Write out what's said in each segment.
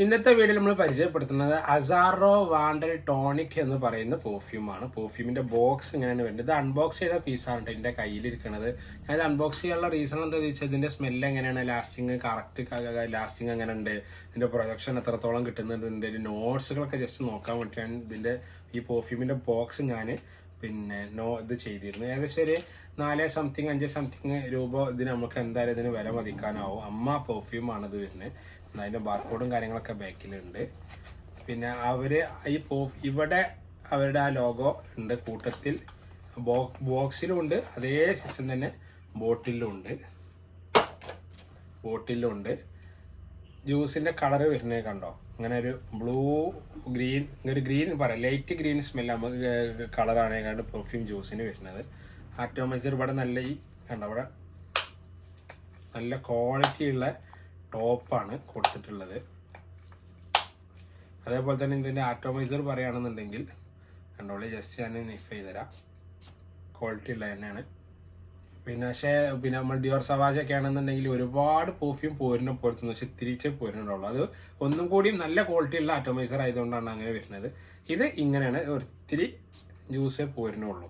ഇന്നത്തെ വീഡിയോയിൽ നമ്മൾ പരിചയപ്പെടുത്തുന്നത് അസാറോ വാണ്ടൽ ടോണിക് എന്ന് പറയുന്ന പെർഫ്യൂമാണ്. പെർഫ്യൂമിന്റെ ബോക്സ് ഇങ്ങനെയാണ് വരുന്നത്. ഇത് അൺബോക്സ് ചെയ്ത പീസാണ് എൻ്റെ കയ്യിലിരിക്കുന്നത്. ഞാൻ ഇത് അൺബോക്സ് ചെയ്യാനുള്ള റീസൺ എന്താണെന്ന് വെച്ചാൽ ഇതിന്റെ സ്മെല്ല് എങ്ങനെയാണ്, ലാസ്റ്റിങ് കറക്റ്റ് ലാസ്റ്റിങ് എങ്ങനെ ഉണ്ട്, ഇതിന്റെ പ്രൊജക്ഷൻ എത്രത്തോളം കിട്ടുന്നുണ്ട്, ഇതിന്റെ നോട്ട്സുകളൊക്കെ ജസ്റ്റ് നോക്കാൻ വേണ്ടിയാണ് ഇതിന്റെ ഈ പെർഫ്യൂമിന്റെ ബോക്സ് ഞാൻ ഇത് ചെയ്തിരുന്നു. ഏകദേശം ഒരു 4 രൂപ ഇതിന് നമുക്ക് എന്തായാലും ഇതിന് വില മതിക്കാനാവും. അമ്മ പെർഫ്യൂമാണ് ഇത് വരുന്നത്. അതിൻ്റെ ബാർകോഡും കാര്യങ്ങളൊക്കെ ബാക്കിലുണ്ട്. പിന്നെ ഇവിടെ അവരുടെ ആ ലോഗോ ഉണ്ട്, കൂട്ടത്തിൽ ബോക്സിലും ഉണ്ട്, അതേ സിസ്റ്റം തന്നെ ബോട്ടിലും ഉണ്ട്. ജ്യൂസിൻ്റെ കളർ വരുന്നത് കണ്ടോ, അങ്ങനെ ഒരു ബ്ലൂ ഗ്രീൻ, ഒരു ഗ്രീൻ പറയാം, ലൈറ്റ് ഗ്രീൻ സ്മെല്ല് നമുക്ക് കളറാണ് കണ്ട് പെർഫ്യൂം ജ്യൂസിന് വരുന്നത്. ആറ്റോമൈസർ ഇവിടെ നല്ല കണ്ടോ, ഇവിടെ നല്ല ക്വാളിറ്റിയുള്ള ടോപ്പാണ് കൊടുത്തിട്ടുള്ളത്. അതേപോലെ തന്നെ ഇതിൻ്റെ ആറ്റോമൈസർ പറയുകയാണെന്നുണ്ടെങ്കിൽ കണ്ടോളി, ജസ്റ്റ് ഞാൻ നിഫ് ചെയ്ത് തരാം, ക്വാളിറ്റി ഉള്ള തന്നെയാണ്. പിന്നെ നമ്മൾ ഡിയോർ സവാജ് ഒക്കെ ആണെന്നുണ്ടെങ്കിൽ ഒരുപാട് പെർഫ്യൂം പോരുന്ന പോലത്തെ പക്ഷെ തിരിച്ച് പോരുന്നുള്ളൂ. അത് ഒന്നും കൂടി നല്ല ക്വാളിറ്റി ഉള്ള ആറ്റോമൈസർ ആയതുകൊണ്ടാണ് അങ്ങനെ വരുന്നത്. ഇത് ഇങ്ങനെയാണ്, ഒത്തിരി ജ്യൂസേ പോരുന്നുള്ളൂ,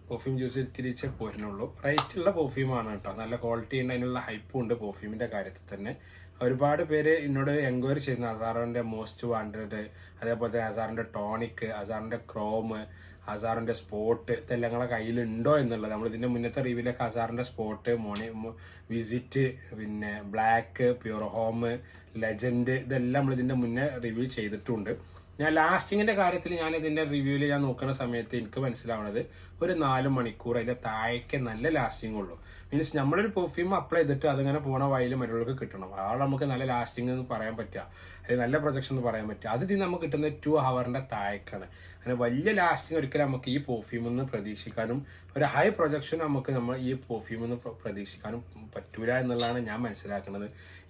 പെർഫ്യൂം ജ്യൂസ് തിരിച്ചേ പോരുന്നുള്ളൂ. റേറ്റുള്ള പെർഫ്യൂമാണ് കേട്ടോ, നല്ല ക്വാളിറ്റി ഉണ്ട്, അതിനുള്ള ഹൈപ്പും ഉണ്ട് പെർഫ്യൂമിൻ്റെ കാര്യത്തിൽ തന്നെ. ഒരുപാട് പേര് എന്നോട് എൻക്വയറി ചെയ്യുന്നു അസാറിൻ്റെ മോസ്റ്റ് വാണ്ടഡ്, അതേപോലെ തന്നെ അസാറിൻ്റെ ടോണിക്, അസാറിൻ്റെ ക്രോം, അസാറിൻ്റെ സ്പോട്ട്, ഇതെല്ലാം ഞങ്ങളെ കയ്യിലുണ്ടോ എന്നുള്ളത്. നമ്മൾ ഇതിൻ്റെ മുന്നത്തെ റിവ്യൂലൊക്കെ അസാറിൻ്റെ സ്പോട്ട്, വിസിറ്റ്, പിന്നെ ബ്ലാക്ക്, പ്യൂർ ഹോം, ലെജൻഡ്, ഇതെല്ലാം നമ്മൾ ഇതിൻ്റെ മുന്നേ റിവ്യൂ ചെയ്തിട്ടുണ്ട്. ഞാൻ ലാസ്റ്റിങ്ങിൻ്റെ കാര്യത്തിൽ ഞാൻ ഇതിൻ്റെ റിവ്യൂവിൽ ഞാൻ നോക്കുന്ന സമയത്ത് എനിക്ക് മനസ്സിലാവുന്നത് ഒരു 4 മണിക്കൂർ അതിൻ്റെ താഴേക്ക് നല്ല ലാസ്റ്റിംഗ് ഉള്ളൂ. മീൻസ് നമ്മളൊരു പെർഫ്യൂം അപ്ലൈ ചെയ്തിട്ട് അതിങ്ങനെ പോണ വഴിയിൽ മറ്റുള്ളവർക്ക് കിട്ടണം, ആൾ നമുക്ക് നല്ല ലാസ്റ്റിംഗ് എന്ന് പറയാൻ പറ്റുക, അല്ലെങ്കിൽ നല്ല പ്രൊജക്ഷൻ എന്ന് പറയാൻ പറ്റുക. അത് നമുക്ക് കിട്ടുന്നത് 2 ഹവറിൻ്റെ താഴേക്കാണ്. അങ്ങനെ വലിയ ലാസ്റ്റിംഗ് ഒരിക്കലും നമുക്ക് ഈ പെർഫ്യൂമിൽ നിന്ന് പ്രതീക്ഷിക്കാനും ഒരു ഹൈ പ്രൊജക്ഷൻ നമ്മൾ ഈ പെർഫ്യൂമിൽ നിന്ന് പ്രതീക്ഷിക്കാനും പറ്റൂല എന്നുള്ളതാണ് ഞാൻ മനസ്സിലാക്കുന്നത്.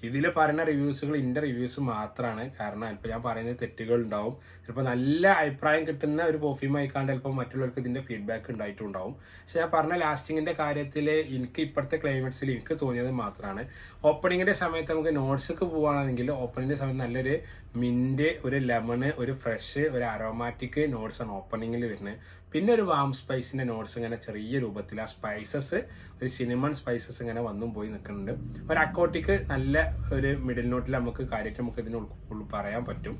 ഇതിൽ പറയുന്ന റിവ്യൂസുകൾ എൻ്റെ റിവ്യൂസ് മാത്രമാണ്. കാരണം ഇപ്പോൾ ഞാൻ പറയുന്നത് തെറ്റുകൾ ഉണ്ടാവും, ചിലപ്പോൾ നല്ല അഭിപ്രായം കിട്ടുന്ന ഒരു പെർഫ്യൂം ആയിക്കാണ്ട് ചിലപ്പോൾ മറ്റുള്ളവർക്ക് ഇതിൻ്റെ ഫീഡ്ബാക്ക് ഉണ്ടായിട്ടുണ്ടാവും. പക്ഷെ ഞാൻ പറഞ്ഞ ലാസ്റ്റിങ്ങിൻ്റെ കാര്യത്തിൽ എനിക്ക് ഇപ്പോഴത്തെ ക്ലൈമറ്റ്സിൽ എനിക്ക് തോന്നിയത് മാത്രമാണ്. ഓപ്പണിങ്ങിൻ്റെ സമയത്ത് നമുക്ക് നോട്ട്സൊക്കെ പോവുകയാണെങ്കിൽ ഓപ്പണിങ്ങിൻ്റെ സമയത്ത് നല്ലൊരു മിൻറ്റ്, ഒരു ലെമണ്, ഒരു ഫ്രഷ്, ഒരു അരോമാറ്റിക് നോട്ട്സാണ് ഓപ്പണിങ്ങിൽ വരുന്നത്. പിന്നെ ഒരു വാം സ്പൈസിൻ്റെ നോട്ട്സ് ഇങ്ങനെ ചെറിയ രൂപത്തിൽ, ആ സ്പൈസസ് ഒരു സിനിമൺ സ്പൈസസ് ഇങ്ങനെ വന്നും പോയി നിൽക്കുന്നുണ്ട്. ഒരു അക്കോട്ടിക്ക് നല്ല ഒരു മിഡിൽ നോട്ടിൽ നമുക്ക് കാര്യമായിട്ട് നമുക്ക് ഇതിന് പറയാൻ പറ്റും.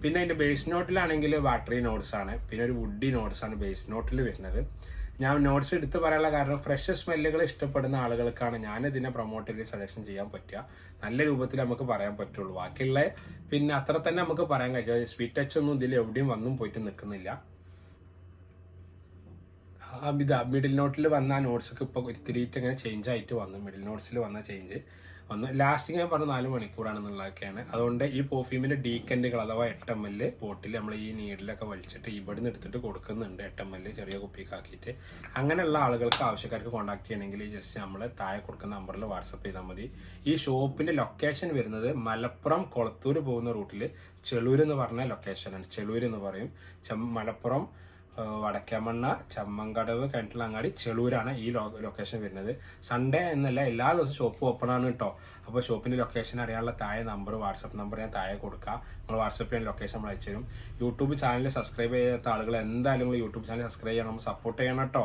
പിന്നെ അതിൻ്റെ ബേസ് നോട്ടിലാണെങ്കിൽ വാട്ടറി നോട്ട്സ് ആണ്, പിന്നെ ഒരു വുഡി നോട്ട്സ് ആണ് ബേസ് നോട്ടിൽ വരുന്നത്. ഞാൻ നോട്ട്സ് എടുത്ത് പറയാനുള്ള കാരണം ഫ്രഷ് സ്മെല്ലുകൾ ഇഷ്ടപ്പെടുന്ന ആളുകൾക്കാണ് ഞാൻ ഇതിനെ പ്രൊമോട്ട് ചെയ്ത് സജഷൻ ചെയ്യാൻ പറ്റുക, നല്ല രൂപത്തിൽ നമുക്ക് പറയാൻ പറ്റുള്ളൂ. ബാക്കിയുള്ള പിന്നെ അത്ര തന്നെ നമുക്ക് പറയാൻ കഴിയും. സ്വീറ്റ് ടച്ച് ഒന്നും ഇതിൽ എവിടെയും വന്നും പോയിട്ട് നിൽക്കുന്നില്ല. മിഡിൽ നോട്ടിൽ വന്ന നോട്ട്സൊക്കെ ഇപ്പോൾ ഒത്തിരിയിട്ട് ഇങ്ങനെ ചേഞ്ച് ആയിട്ട് വന്നു, മിഡിൽ നോട്ട്സിൽ വന്ന ചേഞ്ച് വന്നു. ലാസ്റ്റിങ് ഞാൻ പറഞ്ഞ 4 മണിക്കൂറാണെന്നുള്ളതൊക്കെയാണ്. അതുകൊണ്ട് ഈ പെർഫ്യൂമിൻ്റെ ഡീക്കൻഡുകൾ അഥവാ 8 ml ബോട്ടിൽ നമ്മൾ ഈ നീഡിലൊക്കെ വലിച്ചിട്ട് ഇവിടുന്ന് എടുത്തിട്ട് കൊടുക്കുന്നുണ്ട്, 8 ml ചെറിയ കുപ്പിക്കാക്കിയിട്ട്. അങ്ങനെയുള്ള ആളുകൾക്ക് ആവശ്യക്കാർക്ക് കോൺടാക്ട് ചെയ്യണമെങ്കിൽ ജസ്റ്റ് നമ്മൾ താഴെ കൊടുക്കുന്ന നമ്പറിൽ വാട്സപ്പ് ചെയ്താൽ മതി. ഈ ഷോപ്പിൻ്റെ ലൊക്കേഷൻ വരുന്നത് മലപ്പുറം കൊളത്തൂർ പോകുന്ന റൂട്ടിൽ ചെളൂർ എന്ന് പറഞ്ഞ ലൊക്കേഷനാണ്. ചെളൂർ എന്ന് പറയും, മലപ്പുറം വടക്കേമണ്ണ, ചമ്മങ്കടവ്, കിണറ്റിലങ്ങാടി, ചെളൂരാണ് ഈ ലൊക്കേഷൻ വരുന്നത്. സൺഡേ എന്നല്ല, എല്ലാ ദിവസവും ഷോപ്പ് ഓപ്പൺ ആണ് കേട്ടോ. അപ്പോൾ ഷോപ്പിൻ്റെ ലൊക്കേഷൻ അറിയാനുള്ള താഴെ നമ്പർ, വാട്സപ്പ് നമ്പർ ഞാൻ താഴെ കൊടുക്കാം. നമ്മൾ വാട്സപ്പ് ചെയ്യാൻ ലൊക്കേഷൻ നമ്മൾ അയച്ചു തരും. യൂട്യൂബ് ചാനൽ സബ്സ്ക്രൈബ് ചെയ്യാത്ത ആളുകൾ എന്തായാലും യൂട്യൂബ് ചാനൽ സബ്സ്ക്രൈബ് ചെയ്യണം, സപ്പോർട്ട് ചെയ്യണം കേട്ടോ.